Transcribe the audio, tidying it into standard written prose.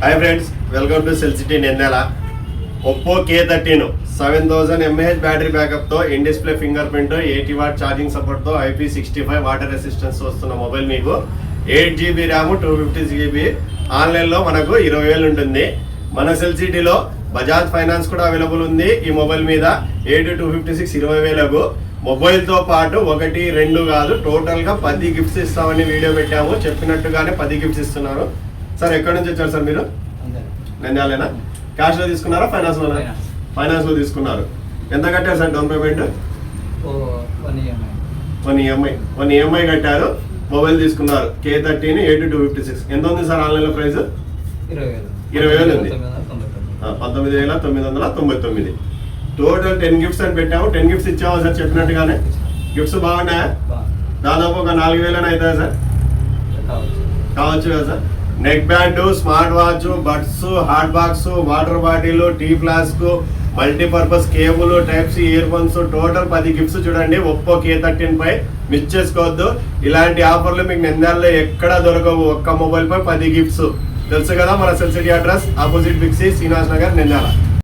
Hi friends, welcome to cell city Nandyal. Oppo K13 7000 mAh battery బ్యాకప్తో in display fingerprint 80 watt charging సపోర్ట్తో IP65 water resistance వస్తున్న mobile మీకు 8GB RAM 250GB ఆన్లైన్లో మనకు 20,000 ఉంటుంది. మన సెల్ సిటీలో బజాజ్ ఫైనాన్స్ కూడా అవైలబుల్ ఉంది. ఈ మొబైల్ మీద 8256 20,000కు మొబైల్తో పాటు 1, 2 కాదు టోటల్గా 10 గిఫ్ట్స్ ఇస్తామని వీడియో పెట్టాము. చెప్పినట్టుగానే 10 గిఫ్ట్స్ ఇస్తున్నారు. సార్ ఎక్కడి నుంచి వచ్చారు సార్ మీరు? నంద్యాలేనా? క్యాష్ లో తీసుకున్నారా ఫైనాన్స్ లో? ఫైనాన్స్ లో తీసుకున్నారు. ఎంత కట్టారు సార్ డౌన్ పేమెంట్? 1 EMI కట్టారు, మొబైల్ తీసుకున్నారు. K13 8256. ఎంత ఉంది సార్ ఆన్లైన్ లో ప్రైస్? 20,000 ఉంది. 19,999. టోటల్ 10 గిఫ్ట్స్ అని పెట్టాము. 10 గిఫ్ట్స్ ఇచ్చాము సార్ చెప్పినట్టుగానే. గిఫ్ట్స్ బాగున్నాయా? దాదాపు ఒక 4,000 అవుతాయా సార్? కావచ్చు కదా sir. Neck band, smart watch, buds, hot box, water bottle, tea flask, multipurpose cable, type C earphones, total 10 gifts చూడండి. ఒప్పో K13 పై మిస్ చేసుకోవద్దు. ఇలాంటి ఆఫర్లు మీకు నంద్యాలలో ఎక్కడా దొరకవు. ఒక్క మొబైల్ పై 10 గిఫ్ట్స్. తెలుసు కదా మన cell city address, opposite big C, Srinivas Nagar, Nandyal.